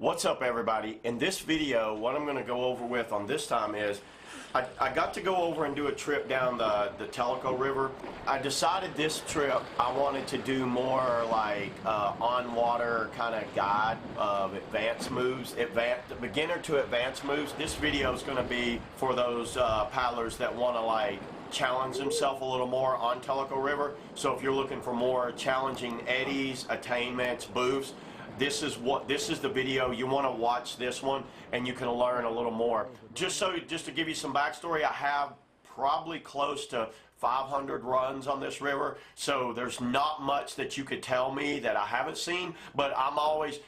What's up, everybody? In this video, what I'm going to go over with on this time is I got to go over and do a trip down the Tellico River. I decided this trip I wanted to do more like on-water kind of guide of advanced moves, beginner to advanced moves. This video is going to be for those paddlers that want to like challenge themselves a little more on Tellico River. So if you're looking for more challenging eddies, attainments, booths, this is the video. You want to watch this one and you can learn a little more. Just to give you some backstory, I have probably close to 500 runs on this river, so there's not much that you could tell me that I haven't seen, but I'm always,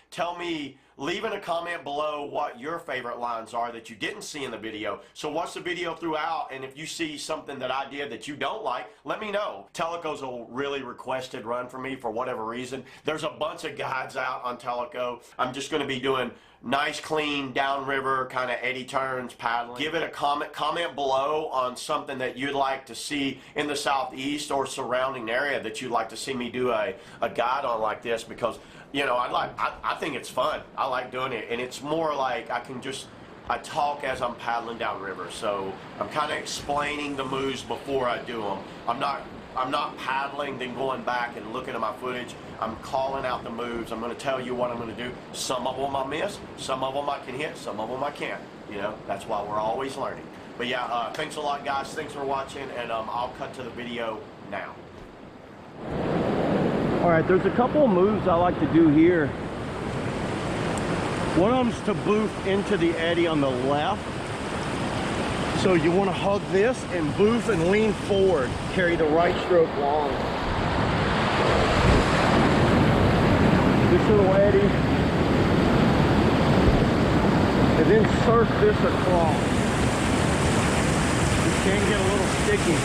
leave in a comment below what your favorite lines are that you didn't see in the video. So watch the video throughout, and if you see something that I did that you don't like, let me know. Tellico's a really requested run for me for whatever reason. There's a bunch of guides out on Tellico. I'm just going to be doing nice, clean, downriver kind of eddy turns, paddling. Give it a comment below on something that you'd like to see in the southeast or surrounding area that you'd like to see me do a guide on like this, because you know I think it's fun. I like doing it, and it's more like I talk as I'm paddling downriver, so I'm kind of explaining the moves before I do them. I'm not paddling then going back and looking at my footage. I'm calling out the moves. I'm going to tell you what I'm going to do. Some of them I miss, some of them I can hit, some of them I can't. You know, that's why we're always learning. But yeah, thanks a lot, guys. Thanks for watching, and I'll cut to the video now. All right, there's a couple of moves I like to do here. One of them is to booth into the eddy on the left. So you want to hug this and booth and lean forward. Carry the right stroke long. This little eddy. And then surf this across. This can get a little sticky.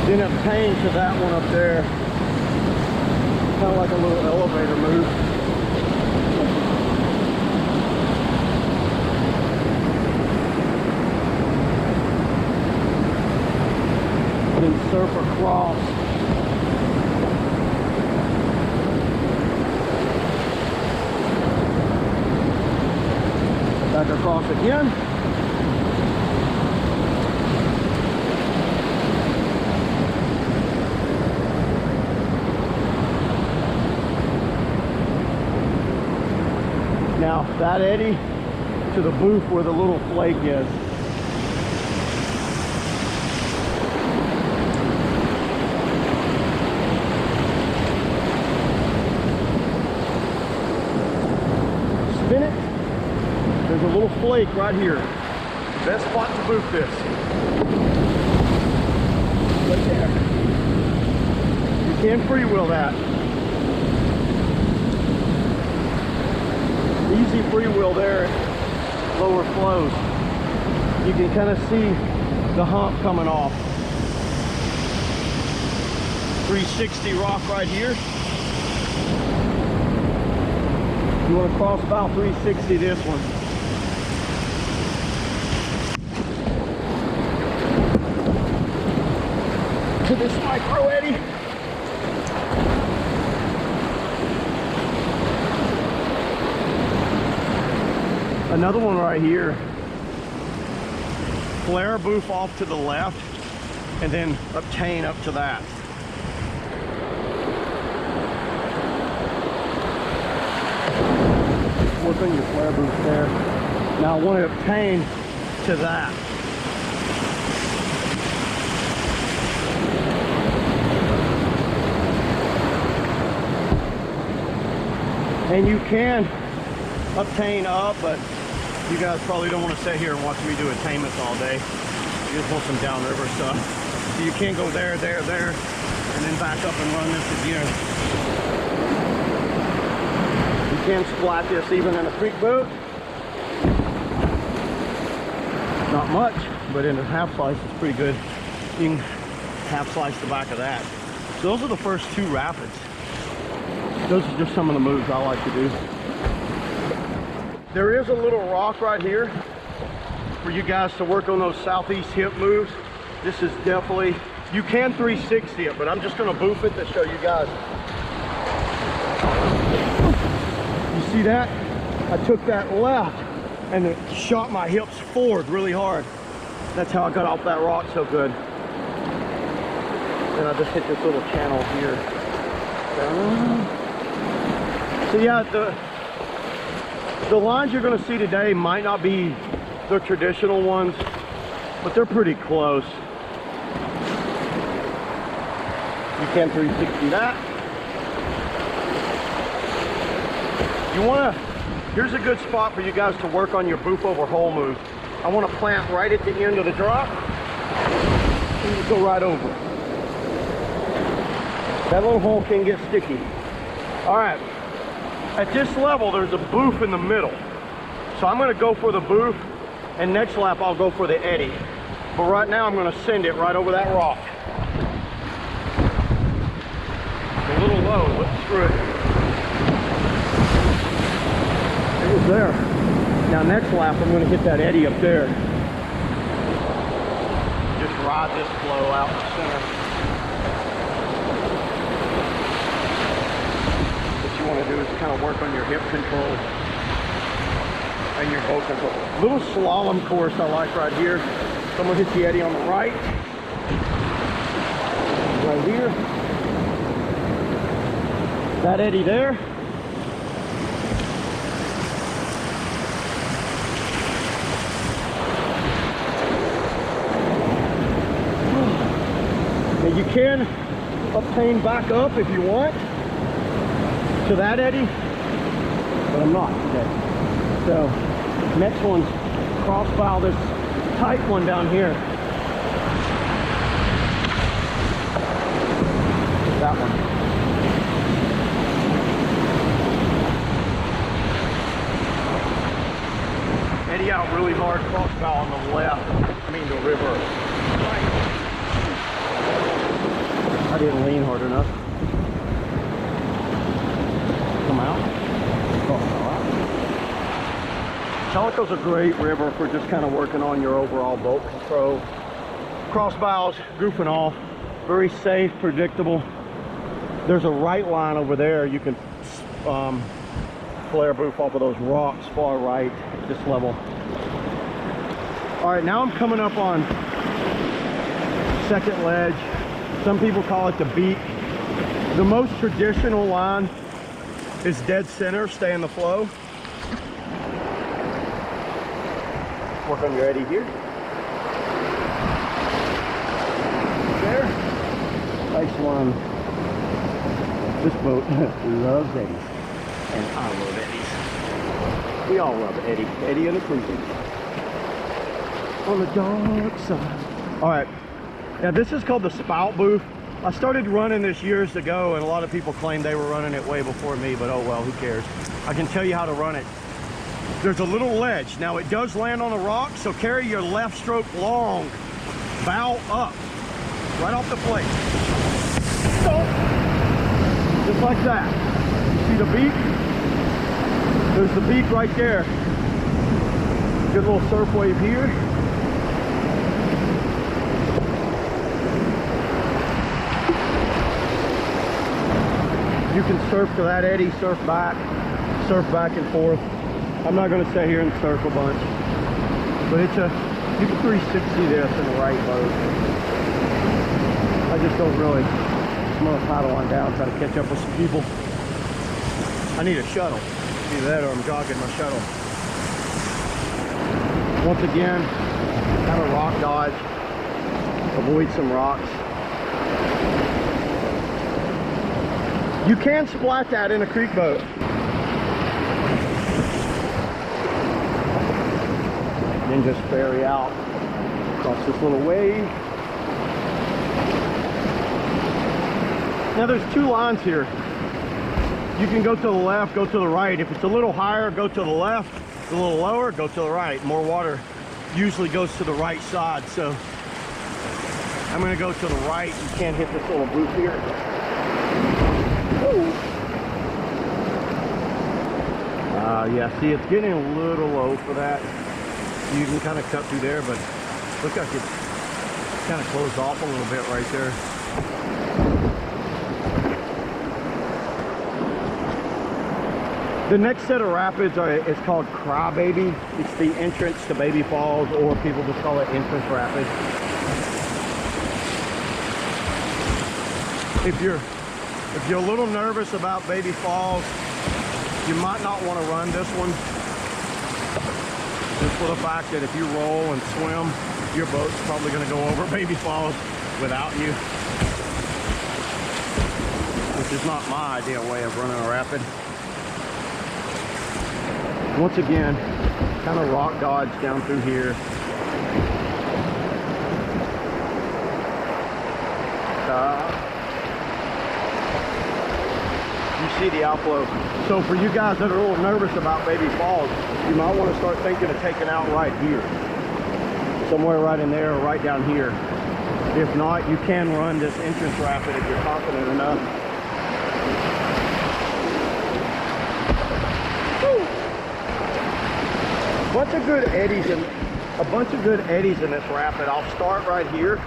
Then obtain to that one up there, kind of like a little elevator move. Then surf across. Back across again. Now that eddy to the booth where the little flake is. Spin it. There's a little flake right here. Best spot to booth this. Right there. You can free wheel that. Easy free wheel there at lower flows. You can kind of see the hump coming off. 360 rock right here. You want to cross about 360 this one. To this micro eddy. Another one right here. Flare booth off to the left and then obtain up to that. Work on your flare booth there. Now I want to obtain to that. And you can obtain up, but you guys probably don't want to sit here and watch me do attainments all day. You just want some downriver stuff. So you can't go there, there, there, and then back up and run this again. You can splat this even in a creek boat. Not much, but in a half slice it's pretty good. You can half slice the back of that. So those are the first two rapids. Those are just some of the moves I like to do. There is a little rock right here for you guys to work on those southeast hip moves. This is definitely, you can 360 it, but I'm just gonna boof it to show you guys. You see that? I took that left and it shot my hips forward really hard. That's how I got off that rock so good. Then I just hit this little channel here. So yeah, the lines you're gonna see today might not be the traditional ones, but they're pretty close. You can 360 that. You wanna, here's a good spot for you guys to work on your boof over hole move. I wanna plant right at the end of the drop, and you go right over. That little hole can get sticky. All right, at this level, there's a boof in the middle. So I'm gonna go for the boof, and next lap I'll go for the eddy. But right now I'm gonna send it right over that rock. It's a little low, but screw it. It was there. Now next lap I'm gonna hit that eddy up there. Just ride this flow out in the center. What you wanna do is kind of work on your hip control and your boat control. Little slalom course I like right here. So I'm gonna hit the eddy on the right. Right here. That eddy there. Now you can obtain back up if you want to that eddy, but I'm not today. So next one's cross bow this tight one down here. That one. Eddy out really hard, cross bow on the left. I mean the river. Right. I didn't lean hard enough. Come out. Cross bow out. Tellico's a great river for just kind of working on your overall boat control. Cross bows, goofing off, very safe, predictable. There's a right line over there. You can flare boof off of those rocks far right at this level. All right, now I'm coming up on second ledge. Some people call it the beak. The most traditional line is dead center, stay in the flow. Work on your eddy here. There. Nice one. This boat loves eddies. And I love eddies. We all love Eddy. Eddy and the cruising. On the dark side. All right. Now this is called the Spout Booth. I started running this years ago, and a lot of people claim they were running it way before me, but oh well, who cares? I can tell you how to run it. There's a little ledge. Now it does land on a rock, so carry your left stroke long. Bow up. Right off the plate. Stop. Just like that. See the beak? There's the beak right there. Good little surf wave here. You can surf to that eddy, surf back and forth. I'm not going to stay here and surf a bunch, but it's a, you can 360 this in the right boat. I just don't really, I'm going to paddle on down, try to catch up with some people. I need a shuttle. Either that or I'm jogging my shuttle. Once again, kind of rock dodge, avoid some rocks. You can splat that in a creek boat. Then just ferry out across this little wave. Now there's two lines here. You can go to the left, go to the right. If it's a little higher, go to the left. If it's a little lower, go to the right. More water usually goes to the right side, so I'm gonna go to the right. You can't hit this little booth here. Yeah, see, it's getting a little low for that. You can kind of cut through there, but look like it's kind of closed off a little bit right there. The next set of rapids is called Crybaby. It's the entrance to Baby Falls, or people just call it entrance rapids. If you're a little nervous about Baby Falls, you might not want to run this one. Just for the fact that if you roll and swim, your boat's probably going to go over Baby Falls without you. Which is not my ideal way of running a rapid. Once again, kind of rock dodge down through here. You see the outflow. So for you guys that are a little nervous about Baby Falls, you might want to start thinking of taking out right here. Somewhere right in there or right down here. If not, you can run this entrance rapid if you're confident enough. Woo! A bunch of good eddies in this rapid. I'll start right here.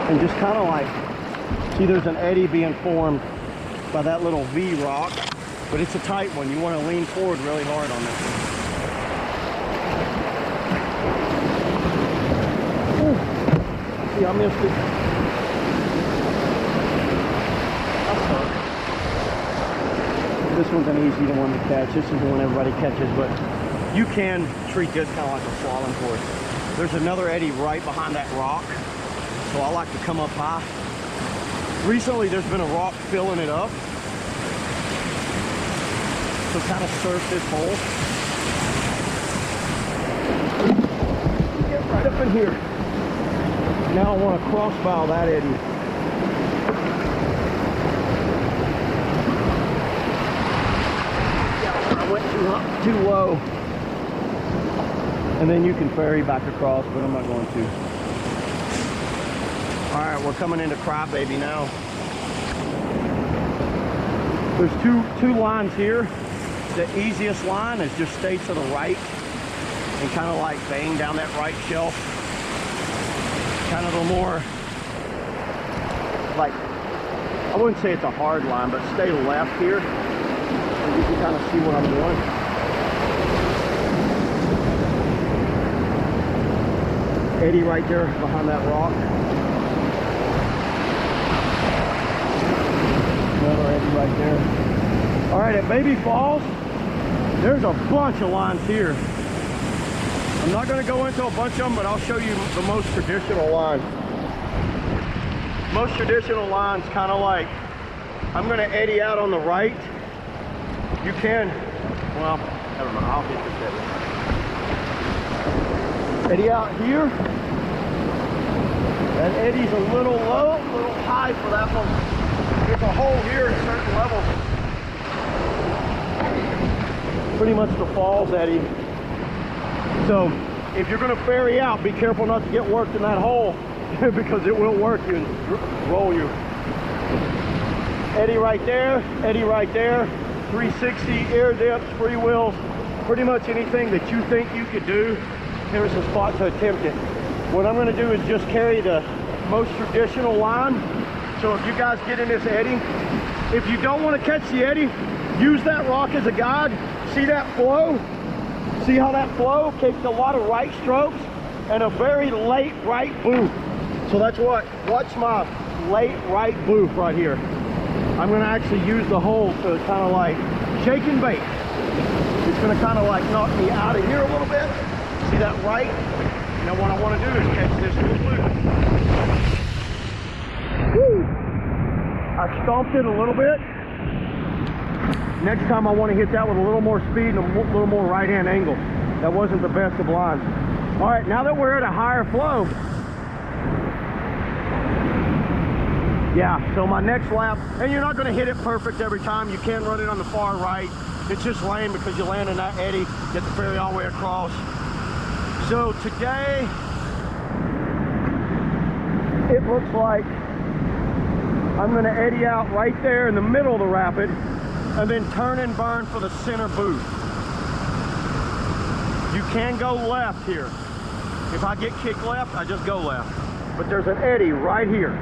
And just kind of like, see there's an eddy being formed by that little V rock, but it's a tight one. You want to lean forward really hard on this. Ooh. See, I missed it. This one's an easy one to catch. This is the one everybody catches, but you can treat this kind of like a slalom course. There's another eddy right behind that rock, so I like to come up high. Recently, there's been a rock filling it up, so kind of surf this hole. Get right up in here. Now I want to crossbow that eddy. Went too low, and then you can ferry back across, but I'm not going to. All right, we're coming into Crybaby now. There's two lines here. The easiest line is just stay to the right and kind of like bang down that right shelf. Kind of a more, like, I wouldn't say it's a hard line, but stay left here. You can kind of see what I'm doing. Eddy right there behind that rock. Another eddy right there. All right, at Baby Falls, there's a bunch of lines here. I'm not going to go into a bunch of them, but I'll show you the most traditional line. Most traditional lines kind of like, I'm going to eddy out on the right. You can, well, I don't know, I'll hit this eddy. Eddy out here. That eddy's a little low, a little high for that one. There's a hole here at certain levels. Pretty much the falls eddy. So, if you're going to ferry out, be careful not to get worked in that hole because it will work you and roll you. Eddy right there, eddy right there. 360, air dips, free wheels, pretty much anything that you think you could do, here's the spot to attempt it. What I'm going to do is just carry the most traditional line. So if you guys get in this eddy, if you don't want to catch the eddy, use that rock as a guide. See that flow? See how that flow takes a lot of right strokes and a very late right booth. So that's what, watch my late right booth right here. I'm going to actually use the hole to kind of like shake and bake. It's going to kind of like knock me out of here a little bit. See that right? Now what I want to do is catch this little loop. Woo! I stomped it a little bit. Next time I want to hit that with a little more speed and a little more right-hand angle. That wasn't the best of lines. All right, now that we're at a higher flow, yeah, so my next lap, and you're not going to hit it perfect every time. You can run it on the far right. It's just lame because you land in that eddy, get the ferry all the way across. So today, it looks like I'm going to eddy out right there in the middle of the rapid and then turn and burn for the center booth. You can go left here. If I get kicked left, I just go left. But there's an eddy right here.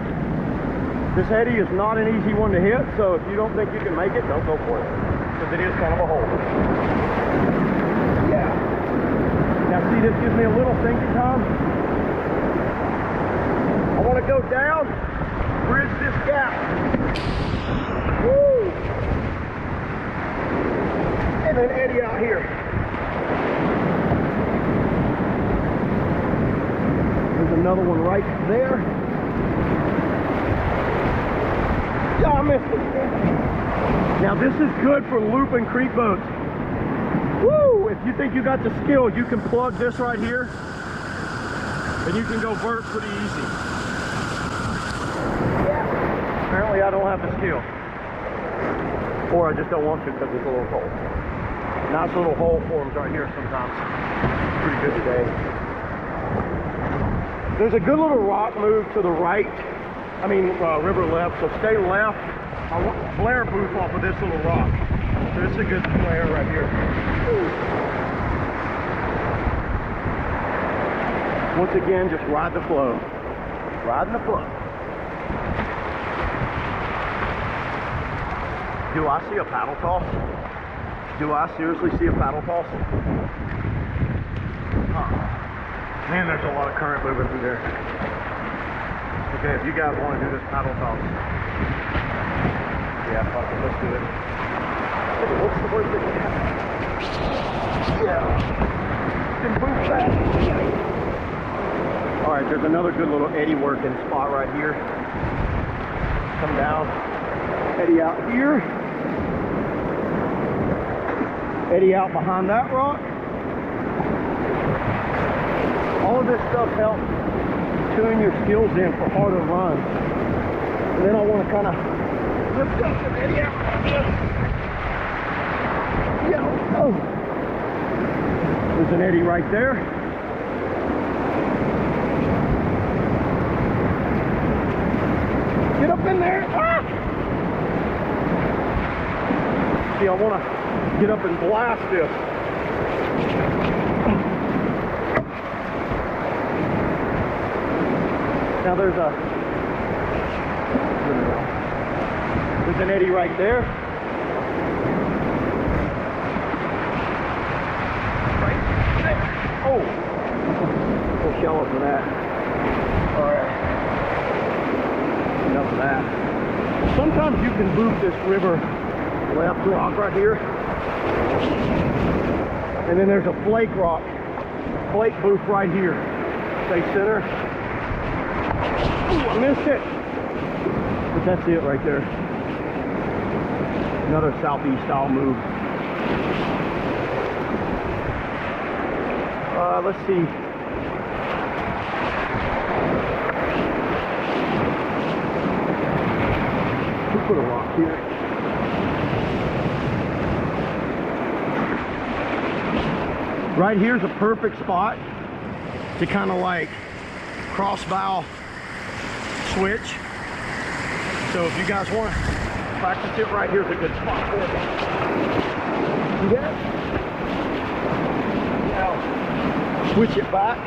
This eddy is not an easy one to hit, so if you don't think you can make it, don't go for it. Because it is kind of a hole. Yeah. Now see, this gives me a little thinking time. I want to go down, bridge this gap. Woo! And then eddy out here. There's another one right there. Yeah, I missed it. Now this is good for looping creek boats. Woo! If you think you got the skill, you can plug this right here and you can go vert pretty easy. Yeah. Apparently I don't have the skill. Or I just don't want to because it's a little hole. Nice little hole forms right here sometimes. Pretty good today. There's a good little rock move to the right. River left, so stay left. I want to flare booth off of this little rock. So this is a good flare right here. Once again, just ride the flow. Riding the flow. Do I see a paddle toss? Do I seriously see a paddle toss? Huh. Man, there's a lot of current moving through there. Okay, if you guys want to do this paddle toss. Yeah, fuck it, let's do it. What's the worst that can happen? Yeah. Then move back. Alright, there's another good little eddy working spot right here. Come down. Eddy out here. Eddy out behind that rock. All of this stuff helps tune your skills in for harder runs. And then I want to kind of lift up and eddy out. Yeah. Oh. There's an eddy right there. Get up in there. Ah! See, I want to get up and blast this. Now there's an eddy right there. Right there. Oh, we'll shallow for that. All right, enough of that. Sometimes you can boot this river left rock right here, and then there's a flake rock, flake booth right here. Stay center. Ooh, I missed it. But that's it right there. Another southeast style move. Let's see. We'll put a rock here. Right here's a perfect spot to kind of like cross bow switch. So if you guys want to practice it, right here's a good spot for it. See that? Now switch it back.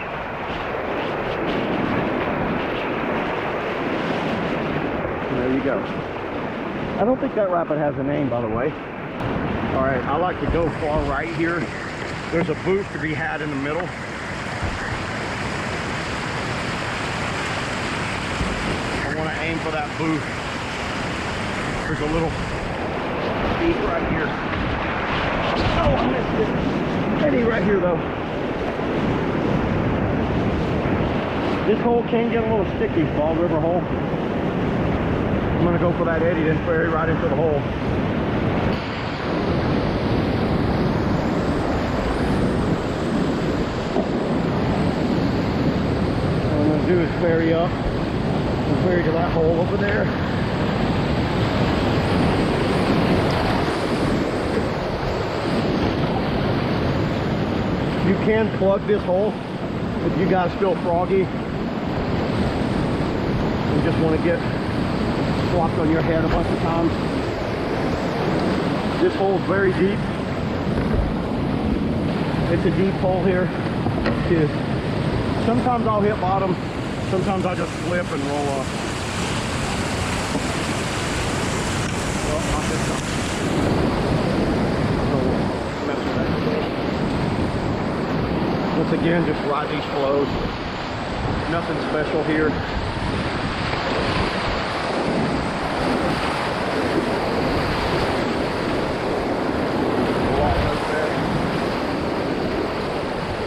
And there you go. I don't think that rapid has a name, by the way. All right, I like to go far right here. There's a booth to be had in the middle. I want to aim for that booth. There's a little beat right here. Oh, I missed it. Eddy right here though. This hole can get a little sticky, Fall River hole. I'm going to go for that eddy, then ferry right into the hole. What I'm going to do is ferry up and ferry to that hole over there. You can plug this hole if you guys feel froggy and just want to get flopped on your head a bunch of times. This hole is very deep. It's a deep hole here too. Sometimes I'll hit bottom, sometimes I'll just flip and roll off. Well, not this time. So mess with that today. Once again, just ride these flows. Nothing special here.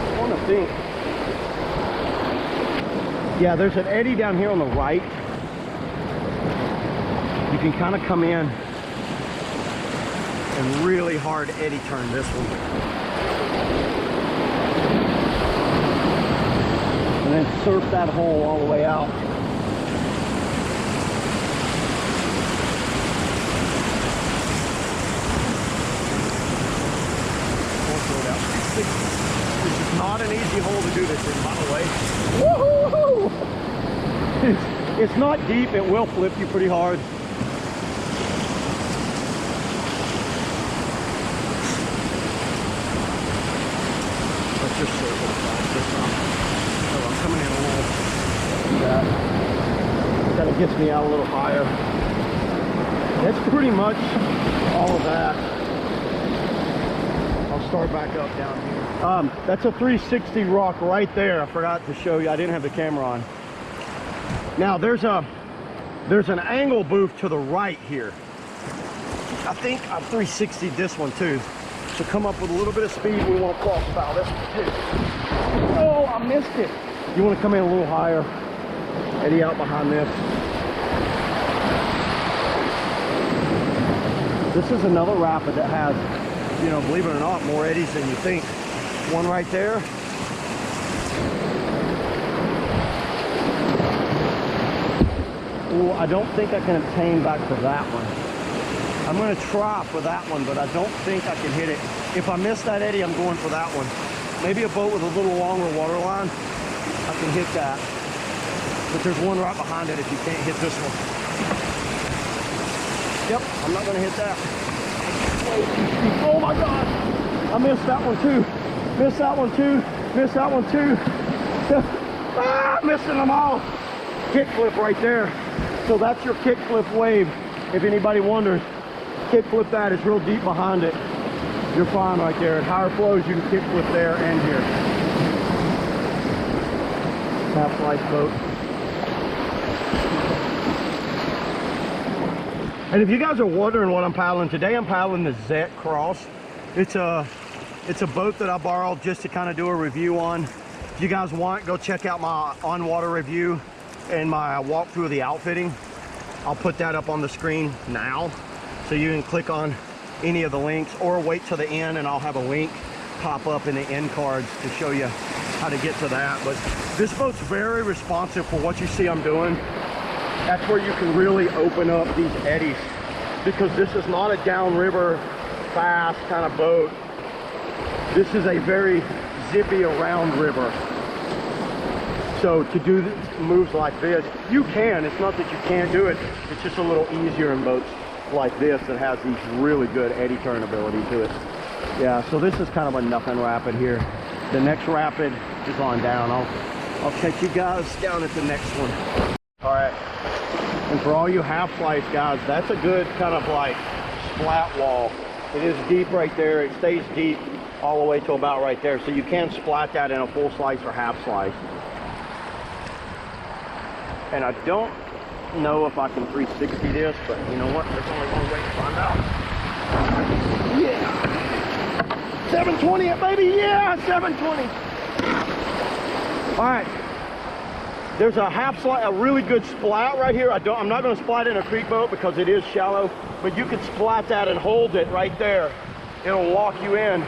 I want to think. Yeah, there's an eddy down here on the right. You can kind of come in and really hard eddy turn this one. And then surf that hole all the way out. This is not an easy hole to do this in, by the way. Woohoo! It's not deep, it will flip you pretty hard. Let's just circle this up. So I'm coming in a little like that. Kind of gets me out a little higher. That's pretty much all of that. I'll start back up down here. That's a 360 rock right there. I forgot to show you. I didn't have the camera on. Now there's an angle booth to the right here. I think I've 360'd this one too. So come up with a little bit of speed. We want to cross bow this one too. Oh, I missed it. You want to come in a little higher. Eddy out behind this. This is another rapid that has, you know, believe it or not, more eddies than you think. One right there. Oh, I don't think I can obtain back to that one. I'm going to try for that one, but I don't think I can hit it. If I miss that eddy, I'm going for that one. Maybe a boat with a little longer water line, I can hit that. But there's one right behind it if you can't hit this one. Yep, I'm not going to hit that. Oh my God! I missed that one too. Missed that one too. Missed that one too. Ah, missing them all. Kickflip right there. So that's your kickflip wave. If anybody wonders, kickflip that. It's real deep behind it. You're fine right there. At higher flows, you can kickflip there and here. Half life boat. And if you guys are wondering what I'm paddling today, I'm paddling the Zet Cross. It's a boat that I borrowed just to kind of do a review on. If you guys want, go check out my on-water review and my walkthrough of the outfitting. I'll put that up on the screen now, so you can click on any of the links, or wait till the end and I'll have a link pop up in the end cards to show you how to get to that. But this boat's very responsive for what you see I'm doing. That's where you can really open up these eddies, because this is not a downriver fast kind of boat. This is a very zippy around river. So to do moves like this, you can. It's not that you can't do it. It's just a little easier in boats like this that has these really good eddy turn ability to it. Yeah, so this is kind of a nothing rapid here. The next rapid is on down. I'll catch you guys down at the next one. All right. And for all you half slice guys, that's a good kind of like splat wall. It is deep right there. It stays deep all the way to about right there. So you can splat that in a full slice or half slice. And I don't know if I can 360 this, but you know what? There's only one way to find out. Yeah. 720 it, baby. Yeah, 720. All right. There's a half slide, a really good splat right here. I'm not going to splat in a creek boat because it is shallow, but you can splat that and hold it right there. It'll lock you in.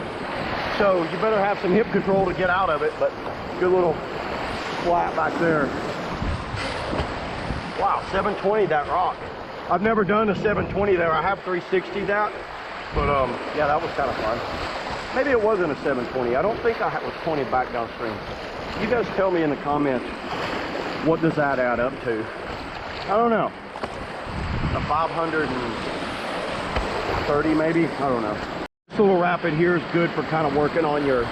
So you better have some hip control to get out of it, but good little splat back there. Wow, 720 that rock. I've never done a 720 there. I have 360 that, but yeah, that was kind of fun. Maybe it wasn't a 720. I don't think I was pointed back downstream. You guys tell me in the comments, what does that add up to? I don't know. A 530 maybe? I don't know. This little rapid here is good for kind of working on your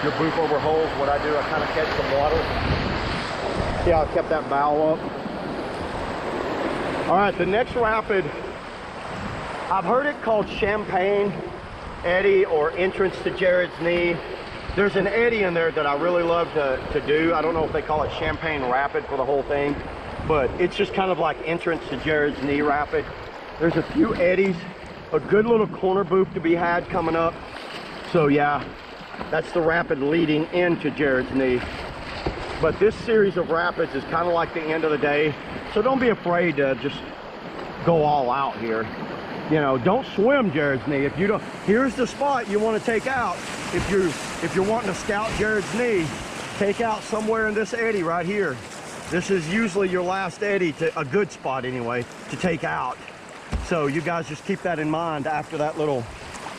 your booth over holes. What I do, I kind of catch some water. See how I kept that bow up? All right, the next rapid, I've heard it called Champagne Eddy or Entrance to Jared's Knee. There's an eddy in there that I really love to do. I don't know if they call it Champagne Rapid for the whole thing, but it's just kind of like Entrance to Jared's Knee Rapid. There's a few eddies, a good little corner booth to be had coming up. So yeah, that's the rapid leading into Jared's Knee. But this series of rapids is kind of like the end of the day. So don't be afraid to just go all out here. You know, don't swim Jared's Knee. If you don't, here's the spot you want to take out. If you're wanting to scout Jared's Knee, take out somewhere in this eddy right here. This is usually your last eddy, a good spot anyway, to take out. So you guys just keep that in mind after that little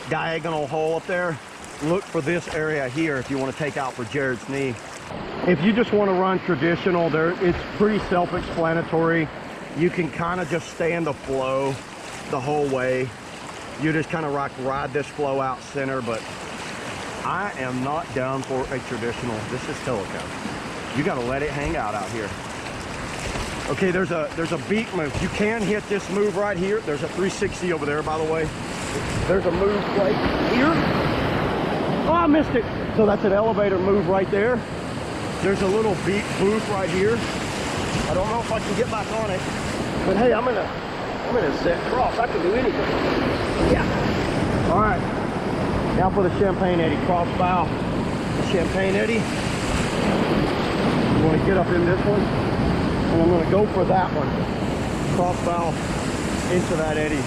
diagonal hole up there. Look for this area here if you want to take out for Jared's Knee. If you just want to run traditional, it's pretty self-explanatory. You can kind of just stay in the flow the whole way. You just kind of ride this flow out center, but I am not down for a traditional. This is Tellico. You got to let it hang out here. Okay, there's a beak move. You can hit this move right here. There's a 360 over there, by the way. There's a move right here. Oh, I missed it. So that's an elevator move right there. There's a little beak booth right here. I don't know if I can get back on it, but hey, I'm in a set cross. I can do anything. Yeah. All right. Now for the Champagne Eddy cross bow. The Champagne Eddy. You want to get up in this one, and I'm going to go for that one. Cross bow into that eddy.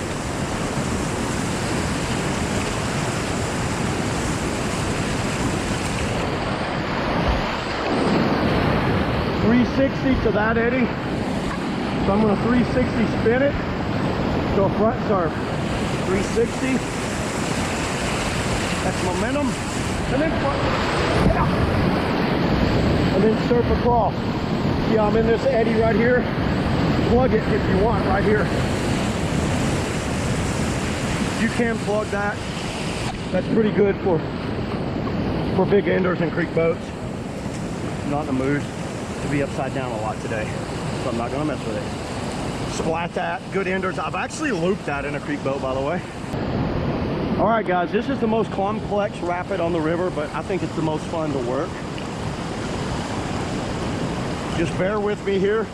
.360 to that eddy. So I'm going to 360 spin it to a front surf. 360. That's momentum. And then front. Yeah. And then surf across. See, I'm in this eddy right here. Plug it if you want right here. You can plug that. That's pretty good for big enders and creek boats. Not in the mood to be upside down a lot today, so I'm not going to mess with it. Splat that, good enders. I've actually looped that in a creek boat, by the way. All right, guys, this is the most complex rapid on the river, but I think it's the most fun to work. Just bear with me here.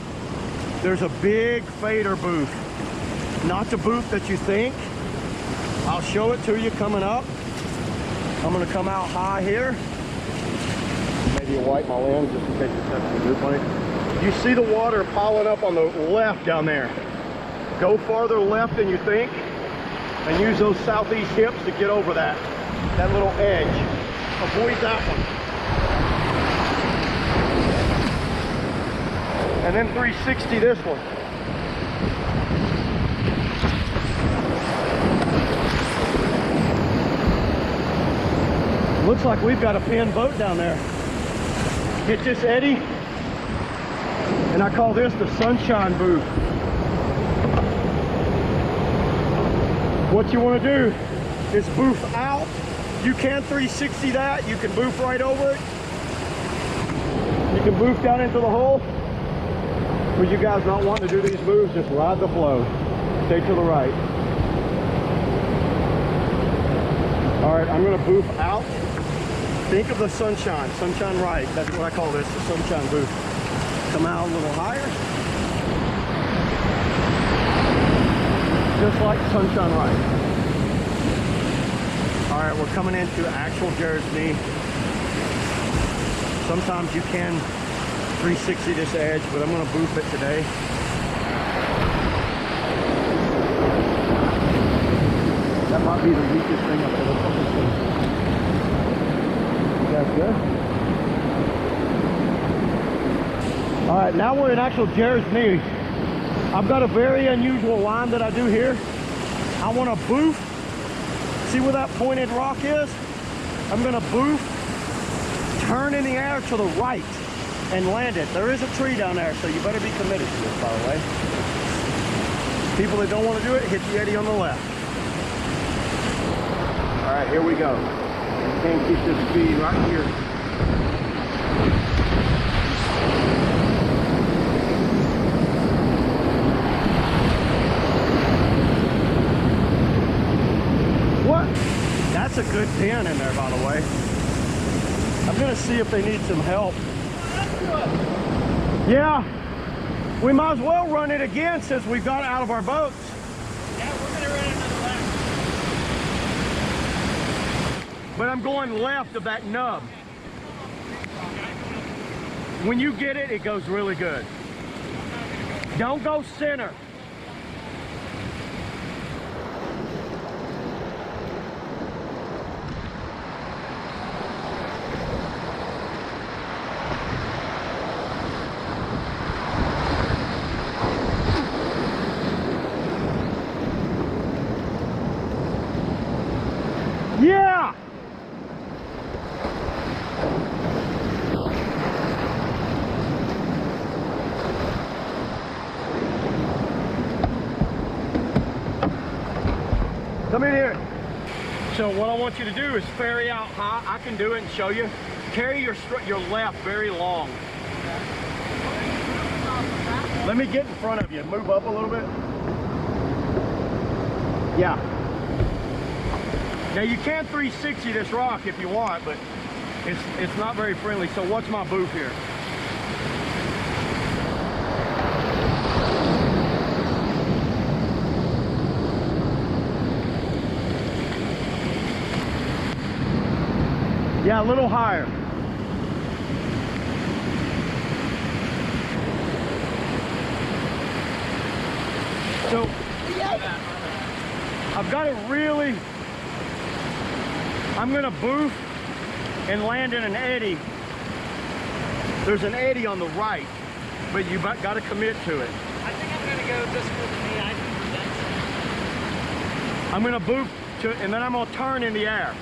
There's a big fader booth, not the booth that you think. I'll show it to you coming up. I'm going to come out high here. Maybe wipe my lens just in case it's touching the roof on it. You see the water piling up on the left down there. Go farther left than you think and use those southeast hips to get over that little edge. Avoid that one. And then 360 this one. Looks like we've got a pinned boat down there. Get this eddy, and I call this the sunshine booth. What you want to do is booth out. You can 360 that. You can booth right over it. You can booth down into the hole. For you guys not wanting to do these moves, just ride the flow. Stay to the right. All right, I'm going to booth out. Think of the sunshine right. That's what I call this, the sunshine booth. Come out a little higher. Just like sunshine right. All right, we're coming into actual Jared's Knee. Sometimes you can 360 this edge, but I'm going to booth it today. That might be the weakest thing I've ever done. That's good. All right, now we're in actual Jared's Knee. I've got a very unusual line that I do here. I want to boof. See where that pointed rock is? I'm going to boof, turn in the air to the right, and land it. There is a tree down there, so you better be committed to this, by the way. People that don't want to do it, hit the eddy on the left. All right, here we go. Can't keep this speed right here. 10 in there, by the way. I'm gonna see if they need some help. Yeah, we might as well run it again since we got out of our boats. Yeah, we're gonna run another lap. But I'm going left of that nub. When you get it, it goes really good. Don't go center. Yeah! Come in here. So what I want you to do is ferry out high. I can do it and show you. Carry your left very long. Let me get in front of you. Move up a little bit. Yeah. Now you can 360 this rock if you want, but it's not very friendly. So watch my booth here. Yeah, a little higher. So I've got it really, I'm gonna boof and land in an eddy. There's an eddy on the right, but you got to commit to it. I think I'm gonna go just for the knee. I'm gonna boof to, and then I'm gonna turn in the air.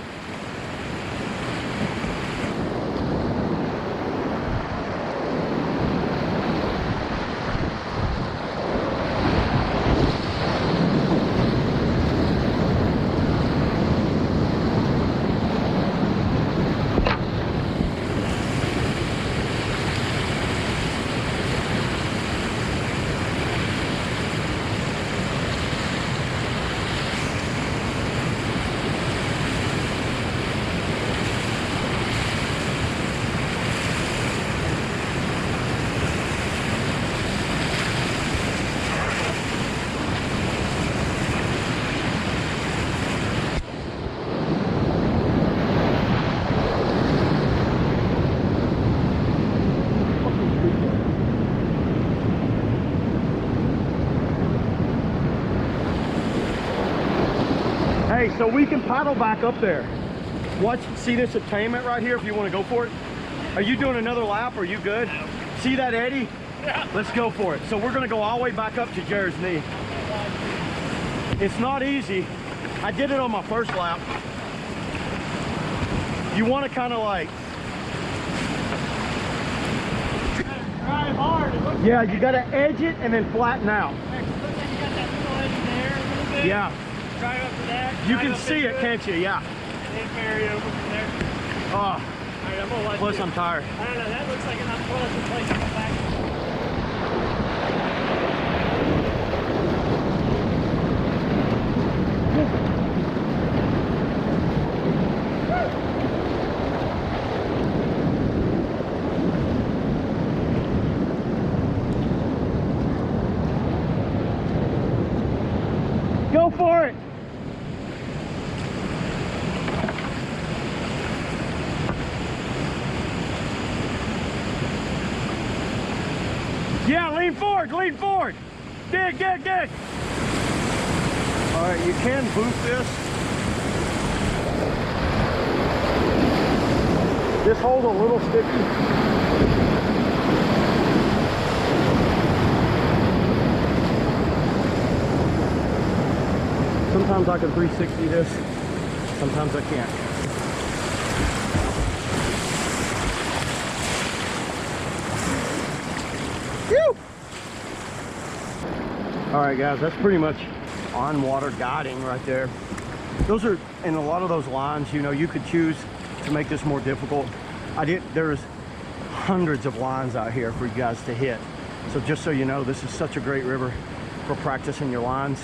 Hey, so we can paddle back up there. Watch, see this attainment right here if you want to go for it? Are you doing another lap? Are you good? No. See that eddy? Yeah. Let's go for it. So we're gonna go all the way back up to Jared's knee. It's not easy. I did it on my first lap. You want to kind of like, Drive hard. It looks yeah, you got to edge it and then flatten out. like you got that little edge there a little bit. Yeah, Drive up to that. you drive can up see into it, can't you? Yeah. And then ferry over from there. Oh, All right, I'm gonna let plus you. I'm tired. I don't know. That looks like an unpleasant place to come back. Go for it. Yeah, lean forward, lean forward. Dig, dig, dig. All right, you can boost this. Just hold a little sticky. Sometimes I can 360 this, sometimes I can't. Whew! All right, guys, that's pretty much on water guiding right there. Those are, in a lot of those lines, you know, you could choose to make this more difficult. There's hundreds of lines out here for you guys to hit. So just so you know, this is such a great river for practicing your lines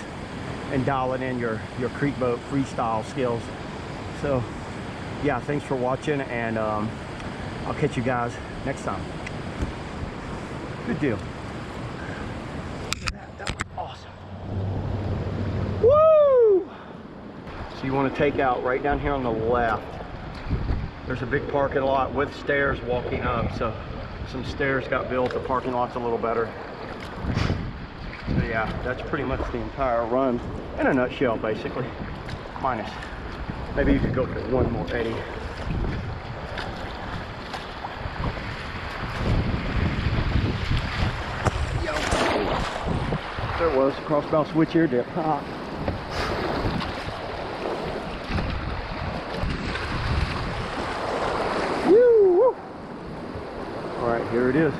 and dialing in your creek boat freestyle skills. So yeah, thanks for watching, and I'll catch you guys next time. Good deal. Look at that. That was awesome. Woo! So you want to take out right down here on the left. There's a big parking lot with stairs walking up, so some stairs got built. The parking lot's a little better. So yeah, that's pretty much the entire run in a nutshell, basically. Minus, maybe you could go for one more eddy. Yo. There it was, crossbow switch ear dip. All right, here it is.